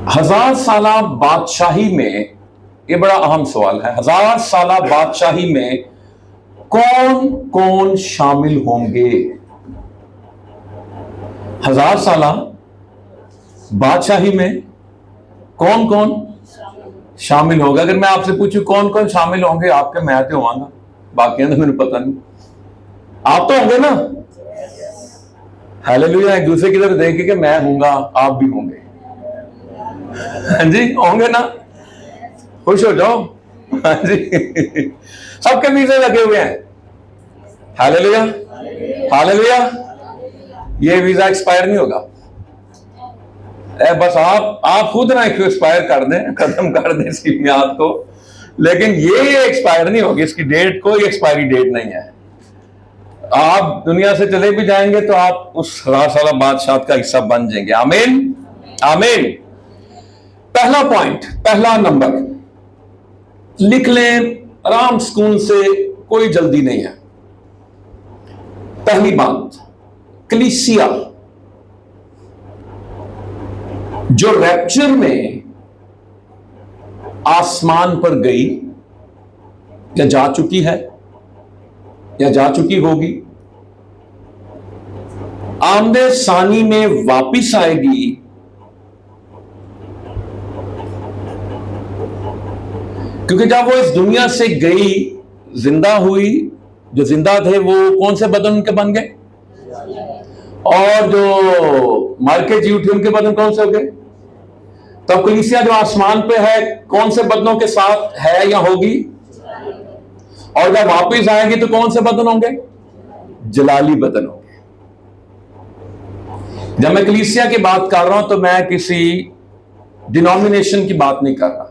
हजार साला बादशाही में, ये बड़ा अहम सवाल है, हजार साला बादशाही में कौन कौन शामिल होंगे? हजार साला बादशाही में कौन कौन शामिल होगा? अगर मैं आपसे पूछूं कौन कौन शामिल होंगे, आपके मैं तो होगा, बाकी तो मैंने पता नहीं। आप तो होंगे ना? हालेलुया। एक दूसरे की तरफ देख के मैं हूंगा, आप भी होंगे। हाँ जी, होंगे ना? खुश हो जाओ। हाँ जी, सबके वीजे लगे हुए हैं। Hallelujah, hallelujah. ये वीजा एक्सपायर नहीं होगा। बस आप खुद ना एक्सपायर कर दें, खत्म कर दें इसकी मियाद को, लेकिन ये एक्सपायर नहीं होगी। इसकी डेट कोई एक्सपायरी डेट नहीं है। आप दुनिया से चले भी जाएंगे तो आप उस हजार साला बादशाह का हिस्सा बन जाएंगे। आमीन, आमीन। पहला पॉइंट, पहला नंबर लिख लें, आराम सुकून से, कोई जल्दी नहीं है। पहली बात, कलीसिया जो रैप्चर में आसमान पर गई या जा चुकी है या जा चुकी होगी, आमदे सानी में वापिस आएगी, क्योंकि जब वो इस दुनिया से गई, जिंदा हुई, जो जिंदा थे वो कौन से बदन उनके बन गए, और जो मर के जी उठे उनके बदन कौन से हो गए? तब कलीसिया जो आसमान पे है कौन से बदनों के साथ है या होगी? और जब वापस आएगी तो कौन से बदन होंगे? जलाली बदन होंगे। जब मैं कलीसिया की बात कर रहा हूं तो मैं किसी डिनोमिनेशन की बात नहीं कर रहा,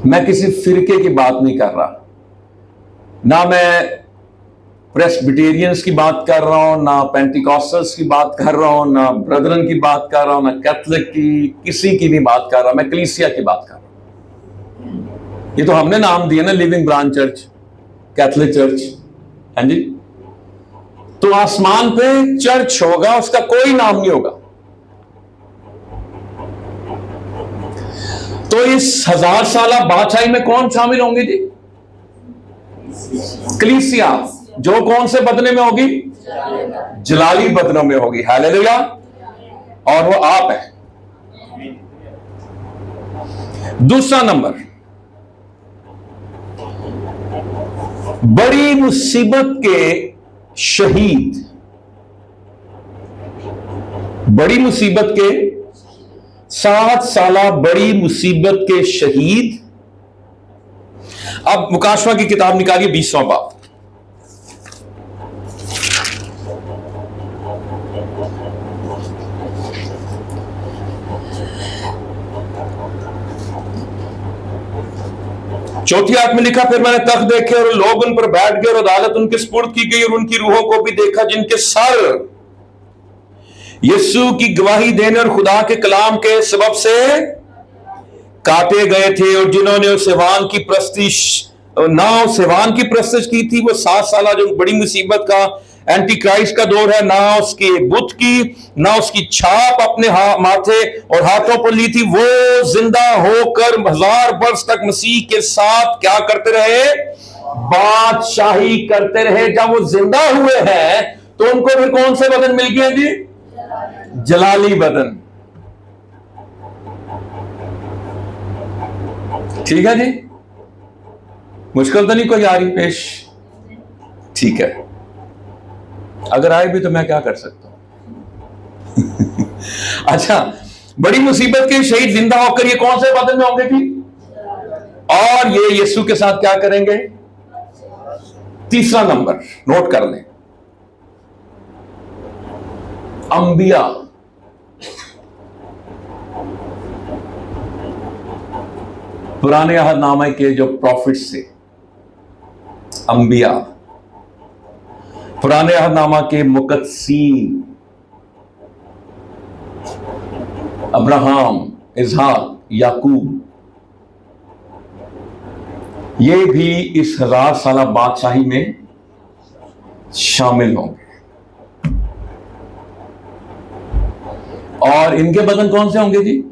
मैं किसी फिरके की बात नहीं कर रहा, ना मैं प्रेस्बिटेरियंस की बात कर रहा हूं, ना पेंटिकॉस्टल्स की बात कर रहा हूं, ना ब्रदरन की बात कर रहा हूं, ना कैथलिक की, किसी की नहीं बात कर रहा, मैं कलीसिया की बात कर रहा हूं। ये तो हमने नाम दिया ना, living branch church, Catholic church. हाँ जी, तो आसमान पे चर्च होगा, उसका कोई नाम नहीं होगा। तो इस हजार साला बादशाही में कौन शामिल होंगे जी? कलीसिया, जो कौन से बदने में होगी? जलाली बदनों में होगी। हालेलुया। और वो आप है। दूसरा नंबर, बड़ी मुसीबत के शहीद, बड़ी मुसीबत के 7 साला बड़ी मुसीबत के शहीद। अब मुकाशवा की किताब निकालिए, 20वां बाब। चौथी आयत में लिखा, फिर मैंने तख्त देखे और लोग उन पर बैठ गए और अदालत उनके सुपुर्द की गई, और उनकी रूहों को भी देखा जिनके सर यीशु की गवाही देने और खुदा के कलाम के सबब से काटे गए थे, और जिन्होंने उस सेवान की प्रस्तिश सेवान की प्रस्तिश की थी। वो 7 साल जो बड़ी मुसीबत का एंटी क्राइस्ट का दौर है, ना उसके बुत की, ना उसकी छाप अपने माथे और हाथों पर ली थी। वो जिंदा होकर 1000 वर्ष तक मसीह के साथ क्या करते रहे? बादशाही करते रहे। जब वो जिंदा हुए हैं तो उनको फिर कौन से बदन मिल गए जी? जलाली बदन। ठीक है जी, मुश्किल तो नहीं कोई आ रही पेश? ठीक है, अगर आए भी तो मैं क्या कर सकता हूं? अच्छा, बड़ी मुसीबत के शहीद जिंदा होकर ये कौन से बदन में होंगे जी? और ये यीशु के साथ क्या करेंगे? तीसरा नंबर नोट कर लें, अंबिया। पुराने अहदनामे के जो प्रॉफिट्स थे, अंबिया, पुराने अहदनामा के मुकद्दसीन, अब्राहम, इसहाक, याकूब, ये भी इस 1000 साला बादशाही में शामिल होंगे। और इनके बदन कौन से होंगे जी?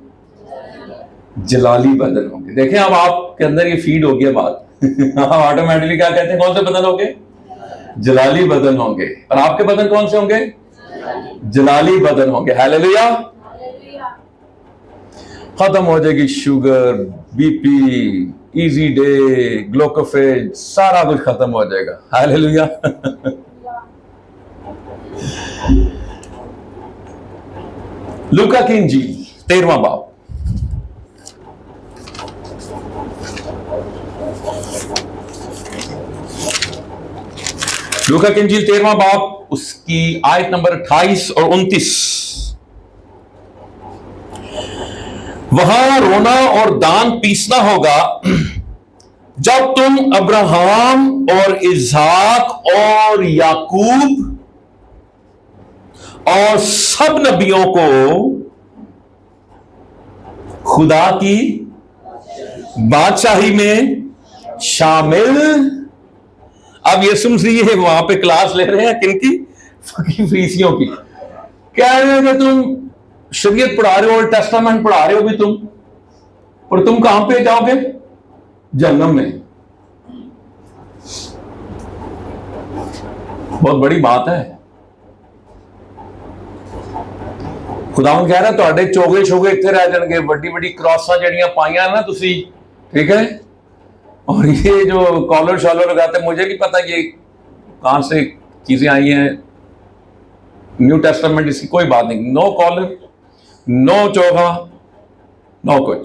जलाली बदन होंगे। देखें अब आपके अंदर ये फीड हो गया बात ऑटोमेटिकली क्या कहते हैं, कौन से बदन होंगे? जलाली बदन होंगे। और आपके बदन कौन से होंगे? जलाली बदन होंगे। हालेलुया। खत्म हो जाएगी sugar, BP, easy day, Glucophage, सारा कुछ खत्म हो जाएगा। हालेलुया। लूका की इंजील 13वां बाब, लूका की इंजील 13वां बाब, उसकी आयत नंबर 28 और 29। वहां रोना और दान पीसना होगा जब तुम अब्राहम और इसहाक और याकूब और सब नबियों को खुदा की बादशाही में शामिल। अब यीशु मसीह वहां पे क्लास ले रहे हैं किनकी? फरीसियों की। कह रहे हैं कि तुम शरीयत पढ़ा रहे हो, ओल्ड टेस्टामेंट पढ़ा रहे हो भी तुम, पर तुम कहां पे जाओगे? जहन्नम में। बहुत बड़ी बात है। खुदावन कह रहा है ਤੁਹਾਡੇ ਚੋਗੇ ਛੋਗੇ ਇੱਥੇ रह जाएंगे, बड़ी बड़ी क्रॉसां जड़ियां पाइयां ना तुसी, ठीक है। और ये जो कॉलर शॉलर लगाते, मुझे नहीं पता ये कहां से चीजें आई हैं। न्यू टेस्टामेंट इसकी कोई बात नहीं। नो कॉलर, नो चोगा, नो कुछ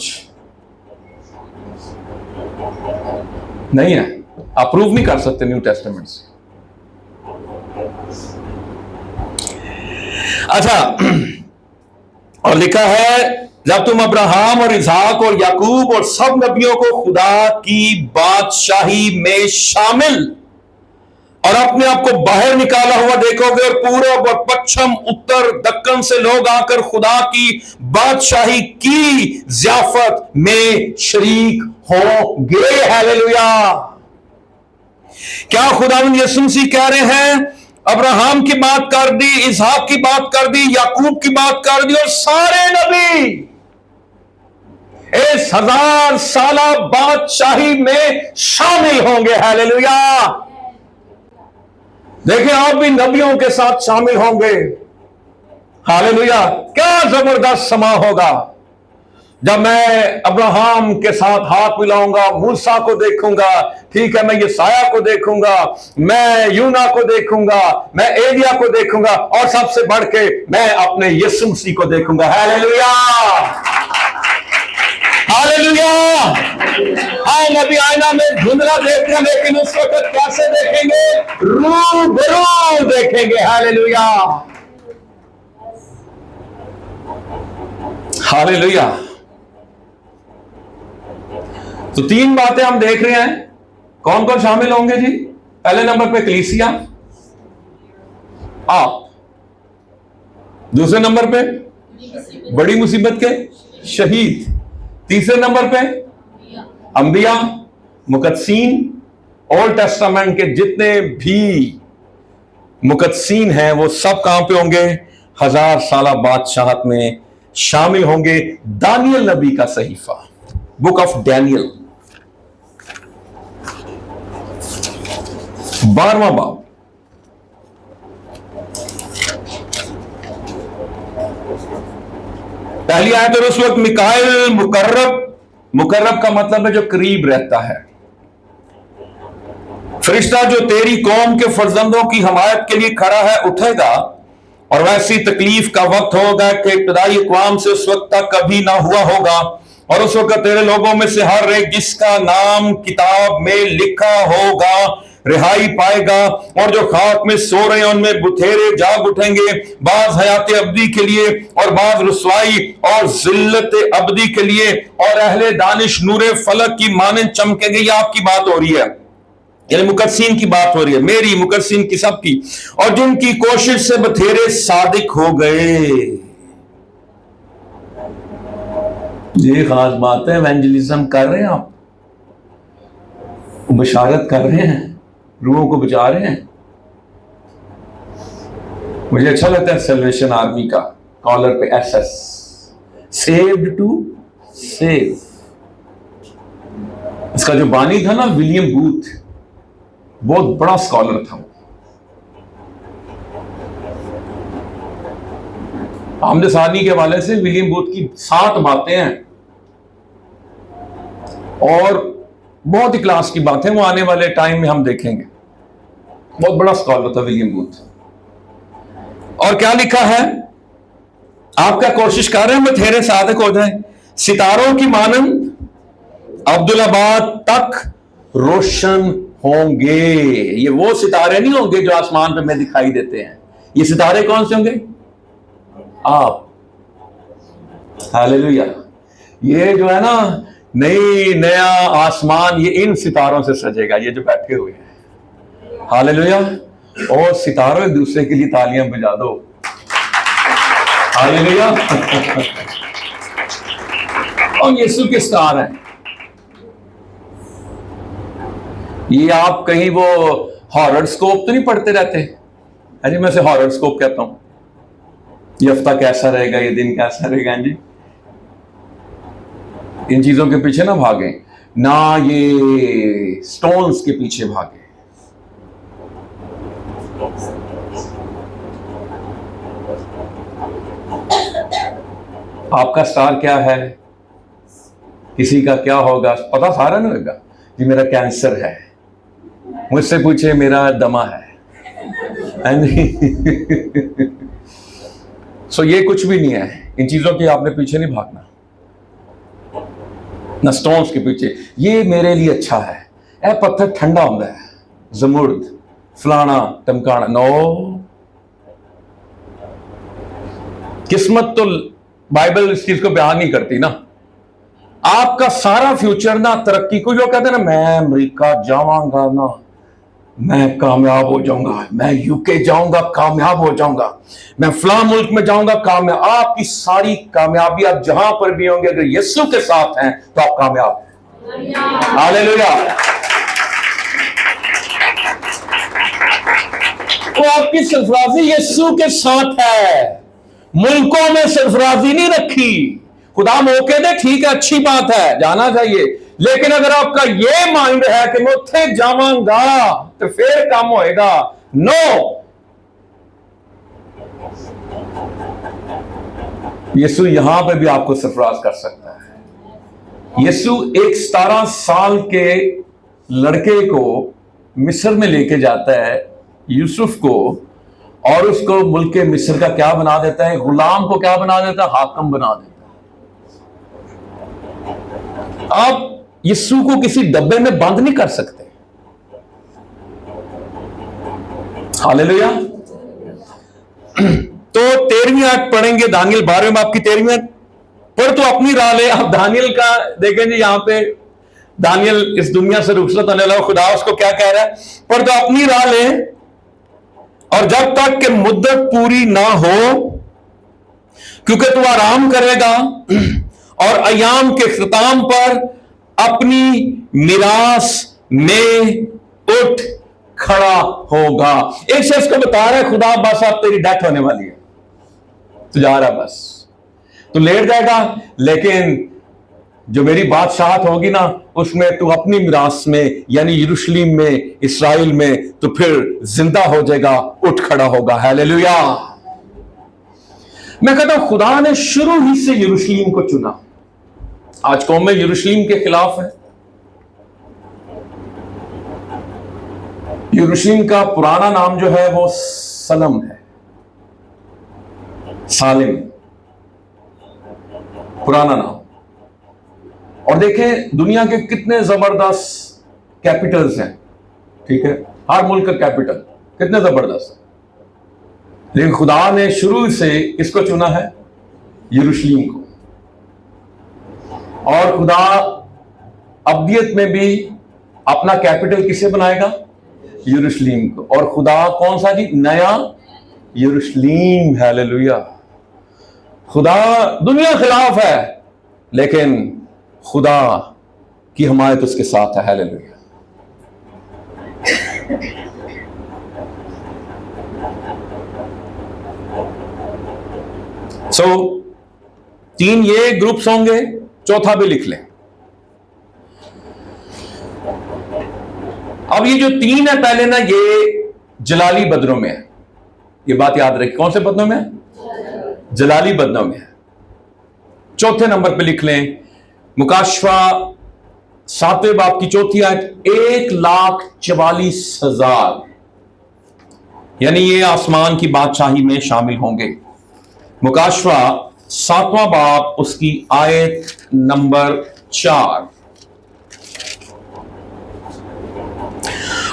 नहीं है। अप्रूव नहीं कर सकते न्यू टेस्टामेंट से। अच्छा, और लिखा है जब तुम अब्राहम और इसहाक और याकूब और सब नबियों को खुदा की बादशाही में शामिल और अपने आप को बाहर निकाला हुआ देखोगे, और पूरब और पश्चिम, उत्तर, दक्कन से लोग आकर खुदा की बादशाही की ज़ियाफत में शरीक होंगे। हालेलुया। क्या खुदावंद यीशु मसीह कह रहे हैं? अब्राहम की बात कर दी, इसहाक की बात कर दी, याकूब की बात कर दी, और सारे नबी इस 1000 साला बादशाही में शामिल होंगे। हालेलुया। देखिए आप भी नबियों के साथ शामिल होंगे। हालेलुया। क्या जबरदस्त समा होगा जब मैं अब्राहम के साथ हाथ मिलाऊंगा, मूसा को देखूंगा, ठीक है, मैं यसाया को देखूंगा, मैं यूना को देखूंगा, मैं एलिया को देखूंगा, और सबसे बढ़ के मैं अपने यीशु मसीह को देखूंगा। हालेलुया। हालेलुया। हाँ, नबी आईना में धुंधला देखते हैं, लेकिन उस वक्त कैसे देखेंगे? रूबरू देखेंगे। हालेलुया। हालेलुया। तो 3 बातें हम देख रहे हैं। कौन कौन शामिल होंगे जी? पहले नंबर पे कलीसिया, आप। दूसरे नंबर पे बड़ी मुसीबत के शहीद। तीसरे नंबर पे अंबिया, मुकद्दसीन। ओल्ड टेस्टामेंट के जितने भी मुकद्दसीन हैं वो सब कहां पे होंगे? 1000 साला बादशाहत में शामिल होंगे। दानियल नबी का सहीफा, बुक ऑफ डैनियल, 12वां बाब। पहली आयत, और उस वक्त मिकाएल मुकर्रब, मुकर्रब का मतलब है जो करीब रहता है, फरिश्ता जो तेरी कौम के फर्जंदों की हमायत के लिए खड़ा है, उठेगा, और वैसी तकलीफ का वक्त होगा कि इब्तदाई अक़वाम से उस वक्त तक कभी ना हुआ होगा। और उस वक्त तेरे लोगों में से हर एक जिसका नाम किताब में लिखा होगा रिहाई पाएगा, और जो खाक में सो रहे हैं उनमें बुथेरे जाग उठेंगे, बाज हयात अब्दी के लिए और बाज रुसवाई और जिल्लत अब्दी के लिए, और अहले दानिश नूरे फलक की मानंद चमकेंगे। ये आपकी बात हो रही है, यानी मुकद्दसीन की बात हो रही है, मेरी, मुकद्दसीन की, सबकी। और जिनकी कोशिश से बथेरे सादिक हो गए। ये खास बात है। एवेंजलिज्म कर रहे हैं आप, बशारत कर रहे हैं, रूहों को बचा रहे हैं। मुझे अच्छा लगता है सैल्वेशन आर्मी का कॉलर पे SS, सेव्ड टू सेव। इसका जो बानी था ना विलियम बूथ, बहुत बड़ा स्कॉलर था। आमदे सानी के हवाले से विलियम बूथ की 7 बातें हैं और बहुत ही क्लास की बातें, वो आने वाले टाइम में हम देखेंगे। बहुत बड़ा स्कॉलर था विलियम बूथ। और क्या लिखा है, आप क्या कोशिश कर रहे हैं बथेरे साधक हो जाए, सितारों की मानंद अब्दुल्लाबाद तक रोशन होंगे। ये वो सितारे नहीं होंगे जो आसमान पे में दिखाई देते हैं, ये सितारे कौन से होंगे? आप। हालेलुया। ये जो है ना नया आसमान, ये इन सितारों से सजेगा, ये जो बैठे हुए हैं। हालेलुया। और सितारों एक दूसरे के लिए तालियां बजा दो। हालेलुया। और यीशु के स्टार हैं। ये आप कहीं वो हॉरोस्कोप तो नहीं पढ़ते रहते? जी, मैं से हॉरोस्कोप कहता हूं, ये हफ्ता कैसा रहेगा, ये दिन कैसा रहेगा जी। इन चीजों के पीछे ना भागे, ना ये स्टोन्स के पीछे भागे। आपका स्टार क्या है, किसी का क्या होगा पता सारा नहीं होगा। जी मेरा कैंसर है, मुझसे पूछे मेरा दमा है। सो ये कुछ भी नहीं है, इन चीजों के आपने पीछे नहीं भागना, ना स्टोन्स के पीछे। ये मेरे लिए अच्छा है, ए पत्थर ठंडा होता है, जमुर्द फलाना टमकाना, नो। किस्मत तो बाइबल इस चीज को बयान नहीं करती ना। आपका सारा फ्यूचर ना तरक्की को, जो कहते हैं ना मैं अमेरिका जाऊंगा ना मैं कामयाब हो जाऊंगा, मैं यूके जाऊंगा कामयाब हो जाऊंगा, मैं फलां मुल्क में जाऊंगा कामयाब। आपकी सारी कामयाबी आप जहां पर भी होंगे अगर यीशु के साथ हैं तो आप कामयाब हैं। हालेलुया। तो आपकी सरफराजी यीशु के साथ है। मुल्कों में सरफराजी नहीं रखी। खुदा मौके दे, ठीक है, अच्छी बात है, जाना चाहिए, लेकिन अगर आपका ये माइंड है कि मैं उत्थे जावांगा तो फिर काम होएगा, नो। यीशु यहां पे भी आपको सरफराज कर सकता है। यीशु एक 17 साल के लड़के को मिस्र में लेके जाता है, यूसुफ को, और उसको मुल्क मिस्र का क्या बना देता है, गुलाम को क्या बना देता है, हाकम बना देता है। आप यीशु को किसी डब्बे में बंद नहीं कर सकते। हालेलुया। तो 13वीं आयत पढ़ेंगे, दानियल 12वें बाब की 13वीं आयत। पर तो अपनी राह ले। आप दानियल का देखेंगे, यहां पे दानियल इस दुनिया से रुखसत होने लगा, खुदा उसको क्या कह रहा है, पर तो अपनी राह ले और जब तक कि मुद्दत पूरी ना हो, क्योंकि तू आराम करेगा और अयाम के खिताम पर अपनी मिरास में उठ खड़ा होगा। एक शख्स को बता रहा है, खुदा बस अब तेरी डेथ होने वाली है, तू जा रहा, बस तू लेट जाएगा, लेकिन जो मेरी बादशाहत होगी ना उसमें तू अपनी मिरास में यानी यरूशलेम में, इस्राइल में, तो फिर जिंदा हो जाएगा, उठ खड़ा होगा। हालेलुया। मैं कहता हूं खुदा ने शुरू ही से यरूशलेम को चुना। आज कौमें यरूशलेम के खिलाफ है। यरूशलेम का पुराना नाम जो है वो सलम है, सालिम पुराना नाम। और देखें दुनिया के कितने जबरदस्त कैपिटल्स हैं, ठीक है, हर मुल्क का कैपिटल कितने जबरदस्त है, लेकिन खुदा ने शुरू से इसको चुना है, यरूशलेम को। और खुदा अब्दियत में भी अपना कैपिटल किसे बनाएगा, यरूशलेम को। और खुदा कौन सा जी, नया यरूशलेम। हालेलुया। खुदा दुनिया खिलाफ है लेकिन खुदा की हमायत उसके साथ है। हालेलुया। सो 3 ये ग्रुप्स होंगे, चौथा भी लिख लें। अब ये जो 3 है पहले ना, ये जलाली बदनों में है, ये बात याद रखिए। कौन से बदनों में है? जलाली बदनों में है। चौथे नंबर पे लिख लें मुकाशवा 7वें बाब की चौथी आयत, 1,44,000, यानी ये आसमान की बादशाही में शामिल होंगे। मुकाशवा 7वां बाब उसकी आयत नंबर 4।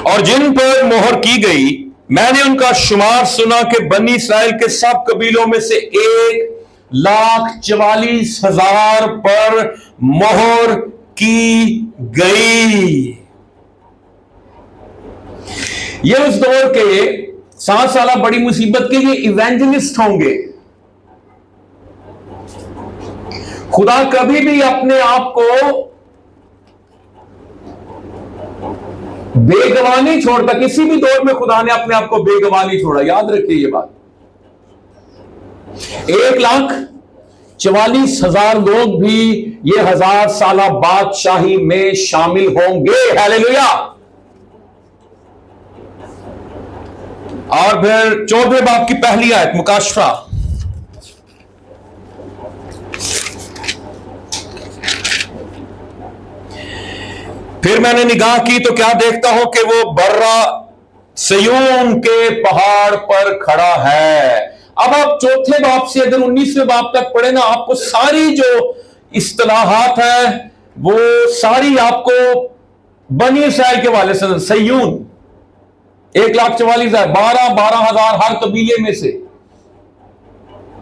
और जिन पर मोहर की गई, मैंने उनका शुमार सुना कि बनी इस्राएल के सब कबीलों में से 1,44,000 पर मोहर की गई। ये उस दौर के 7 साल बड़ी मुसीबत के ये इवेंजलिस्ट होंगे। खुदा कभी भी अपने आप को बेगवाह नहीं छोड़ता। किसी भी दौर में खुदा ने अपने आप को बेगवाह नहीं छोड़ा, याद रखिए ये बात। 1,44,000 लोग भी ये 1000 साल बादशाही में शामिल होंगे। हालेलुया। और फिर 14वें बाब की पहली आयत मुकाशवा, फिर मैंने निगाह की तो क्या देखता हूं कि वो बर्रा सयून के पहाड़ पर खड़ा है। अब आप चौथे बाब से अगर 19वें बाब तक पढ़े ना, आपको सारी जो इस्तिलाहात है वो सारी आपको बनी इस्राएल के वाले से, सयून 1,44,000, 12,000 हर कबीले में से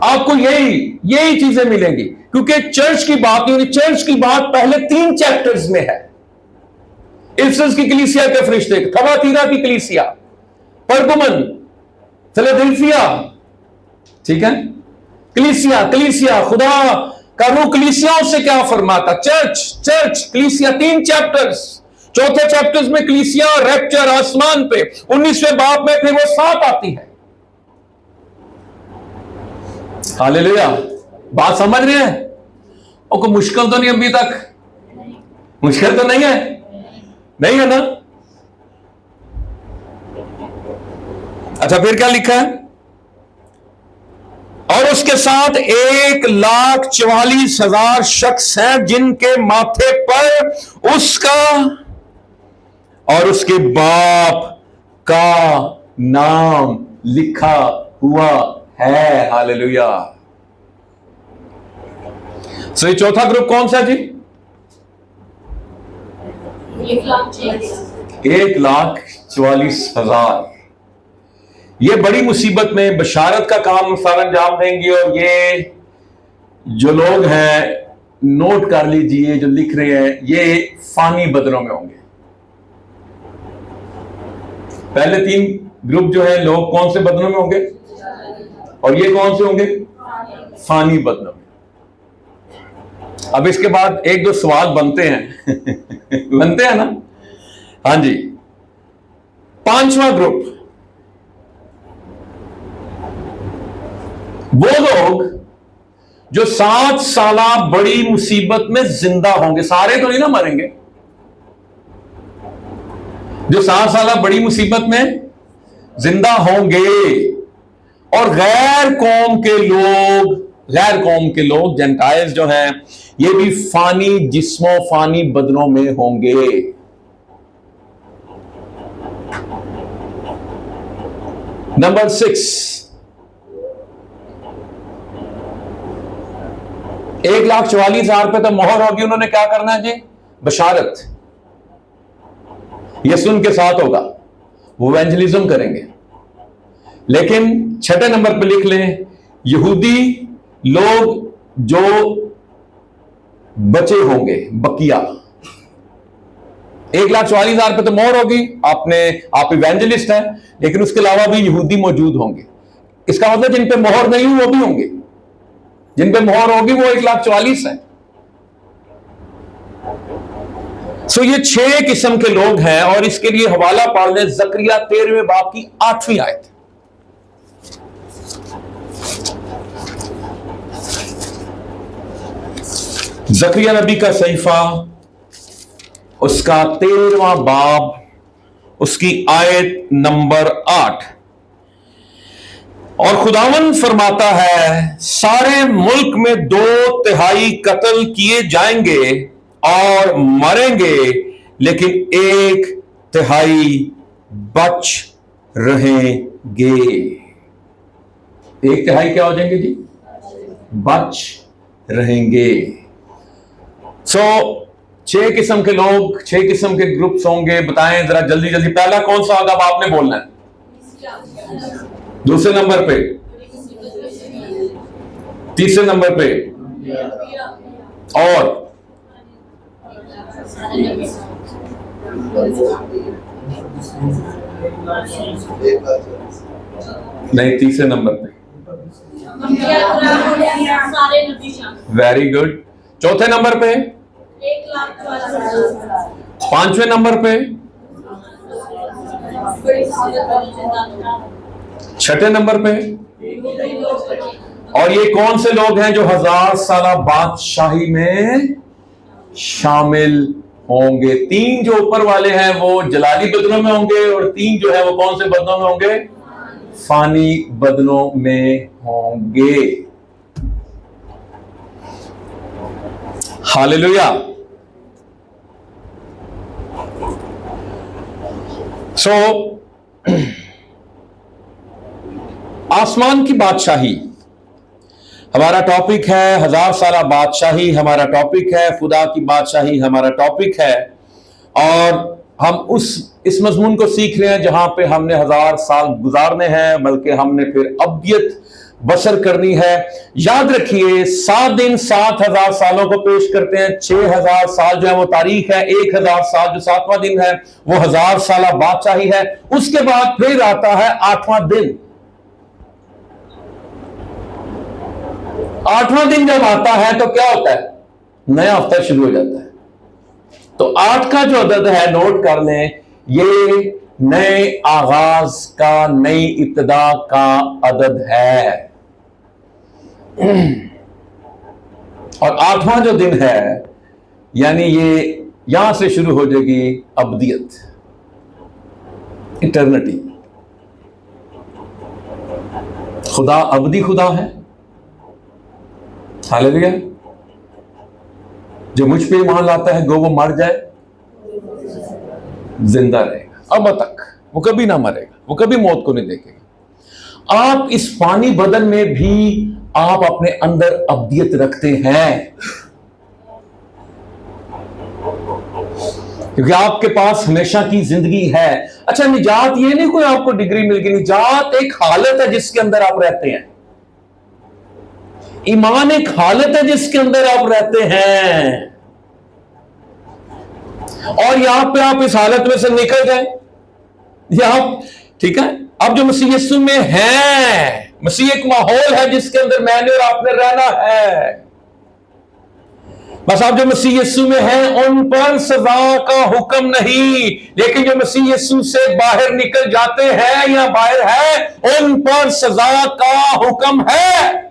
आपको यही चीजें मिलेंगी, क्योंकि चर्च की बात नहीं होगी। चर्च की बात पहले 3 चैप्टर्स में है। इफिसस की कलीसिया के फरिश्ते, थवातीरा की कलीसिया, परगमन, फिलाडेल्फिया, ठीक है, कलीसिया खुदा का रूह कलीसियाओं से क्या फरमाता। चर्च कलीसिया, 3 चैप्टर्स। चौथे चैप्टर्स में कलीसिया रैप्चर आसमान पे, 19वें बाब में फिर वो 7 आती है। हालेलुया। बात समझ रहे हैं? और कोई मुश्किल तो नहीं अभी तक? मुश्किल तो नहीं है? नहीं है ना? अच्छा, फिर क्या लिखा है? और उसके साथ 1,44,000 शख्स हैं जिनके माथे पर उसका और उसके बाप का नाम लिखा हुआ है। हालेलुया। सो ये चौथा ग्रुप कौन सा जी? 1,44,000। ये बड़ी मुसीबत में बशारत का काम सर अंजाम देंगे। और ये जो लोग हैं, नोट कर लीजिए जो लिख रहे हैं, ये फानी बदनों में होंगे। पहले 3 ग्रुप जो है लोग कौन से बदनों में होंगे, और ये कौन से होंगे? फानी बदनों में। अब इसके बाद 1-2 सवाल बनते हैं बनते हैं ना? हाँ जी। 5वां ग्रुप, वो लोग जो 7 साल बड़ी मुसीबत में जिंदा होंगे। सारे तो नहीं ना मरेंगे। जो 7 साल बड़ी मुसीबत में जिंदा होंगे। और गैर कौम के लोग जेंटाइल्स जो हैं, ये भी फानी जिस्मों फानी बदनों में होंगे। नंबर 6, 1,44,000 पे तो मोहर होगी। उन्होंने क्या करना है जी? बशारत। यीशु उनके साथ होगा, वो एवेंजलिज्म करेंगे। लेकिन 6ठे नंबर पे लिख लें, यहूदी लोग जो बचे होंगे, बकिया। 1,44,000 पे तो मोहर होगी, आप इवेंजलिस्ट हैं, लेकिन उसके अलावा भी यहूदी मौजूद होंगे। इसका मतलब जिन पे मोहर नहीं हुई वो भी होंगे। जिन पे मोहर होगी वो 1,44,000 है। सो ये 6 किस्म के लोग हैं। और इसके लिए हवाला पढ़ लें जकरिया 13वें बाब की 8वीं आयत। जकरिया नबी का सहीफा, उसका 13वां बाब, उसकी आयत नंबर 8। और खुदावन फरमाता है, सारे मुल्क में 2/3 कत्ल किए जाएंगे और मरेंगे, लेकिन 1/3 बच रहेंगे। 1/3 क्या हो जाएंगे जी? बच रहेंगे। 6 किस्म के लोग, 6 किस्म के ग्रुप्स होंगे। बताएं जरा जल्दी जल्दी, पहला कौन सा होगा? आपने बोलना है। दूसरे नंबर पे, तीसरे नंबर पे, और नहीं, तीसरे नंबर पे। Very good. चौथे नंबर पे, 5वें नंबर पे, 6ठे नंबर पे। और ये कौन से लोग हैं जो 1000 साला बादशाही में शामिल होंगे? 3 जो ऊपर वाले हैं वो जलाली बदनों में होंगे, और 3 जो है वो कौन से बदनों में होंगे? फानी बदनों में होंगे। हालेलुया। आसमान की बादशाही हमारा टॉपिक है, 1000 साला बादशाही हमारा टॉपिक है, खुदा की बादशाही हमारा टॉपिक है। और हम इस मजमून को सीख रहे हैं जहां पे हमने 1000 साल गुजारने हैं, बल्कि हमने फिर अब्दियत बसर करनी है। याद रखिए, 7 दिन 7000 सालों को पेश करते हैं। 6000 साल जो है वो तारीख है, 1000 साल जो 7वां दिन है वो 1000 साला बादशाही है। उसके बाद फिर आता है 8वां दिन। 8वां दिन जब आता है तो क्या होता है? नया हफ्ता शुरू हो जाता है। तो 8 का जो अदद है, नोट कर लें, ये नए आगाज का, नई इब्तिदा का अदद है। और 8वां जो दिन है, यानी ये यहां से शुरू हो जाएगी अब्दियत, इटर्निटी। खुदा अब्दी खुदा है। हालेलुया। जो मुझ पे ईमान लाता है, गो वो मर जाए जिंदा रहेगा अब तक, वो कभी ना मरेगा, वो कभी मौत को नहीं देखेगा। आप इस फानी बदन में भी आप अपने अंदर अब्दियत रखते हैं, क्योंकि आपके पास हमेशा की जिंदगी है। अच्छा, निजात ये नहीं कोई आपको डिग्री मिल गई, निजात एक हालत है जिसके अंदर आप रहते हैं। ईमान एक हालत है जिसके अंदर आप रहते हैं, और यहां पे आप इस हालत में से निकल जाए, यहां ठीक है। अब जो मसीह यीशु में है, मसीह एक माहौल है जिसके अंदर मैंने और आपने रहना है। बस आप जो मसीह यीशु में हैं, उन पर सजा का हुक्म नहीं, लेकिन जो मसीह यीशु से बाहर निकल जाते हैं या बाहर है, उन पर सजा का हुक्म है।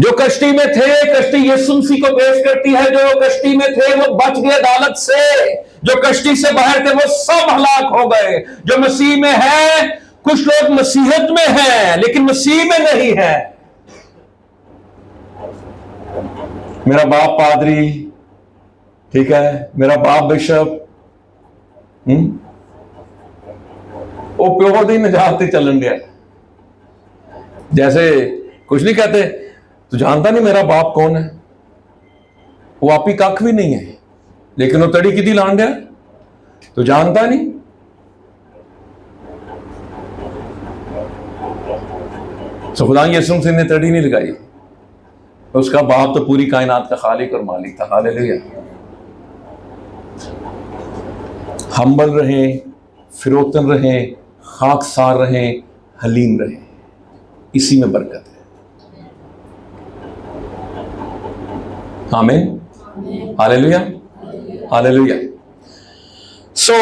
जो कश्ती में थे, कश्ती यीशु मसीह को पेश करती है। जो कश्ती में थे वो बच गए अदालत से, जो कश्ती से बाहर थे वो सब हलाक हो गए। जो मसीह में है, कुछ लोग मसीहत में हैं लेकिन मसीह में नहीं है। मेरा बाप पादरी, ठीक है, मेरा बाप बिशप, वो प्योर दी नजात चलन गया। जैसे कुछ नहीं कहते, तू जानता नहीं मेरा बाप कौन है, वो आप ही कख भी नहीं है, लेकिन वो तड़ी किती लान गया, तू जानता नहीं। तो खुदा यीशु मसीह ने तड़ी नहीं लगाई, उसका बाप तो पूरी कायनात का खालिक और मालिक था। हालेलुया। हम्बल रहें, फिरोतन रहें, खाकसार रहें, हलीम रहें, इसी में बरकत है। आमीन। Hallelujah, hallelujah. सो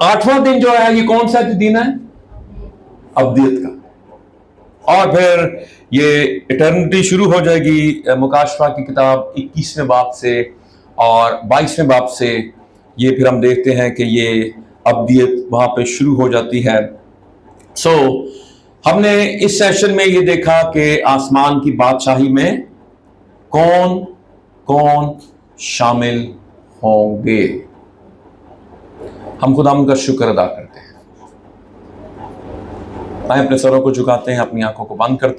8वां दिन जो है, ये कौन सा दिन है? अब्दियत का। और फिर ये इटर्निटी शुरू हो जाएगी मुकाशफा की किताब 21वें बाब से और 22वें बाब से। ये फिर हम देखते हैं कि ये अब्दियत वहां पे शुरू हो जाती है। हमने इस सेशन में ये देखा कि आसमान की बादशाही में कौन कौन शामिल होंगे। हम खुदा का शुक्र अदा करते हैं। आए अपने सरों को झुकाते हैं, अपनी आंखों को बंद करते हैं।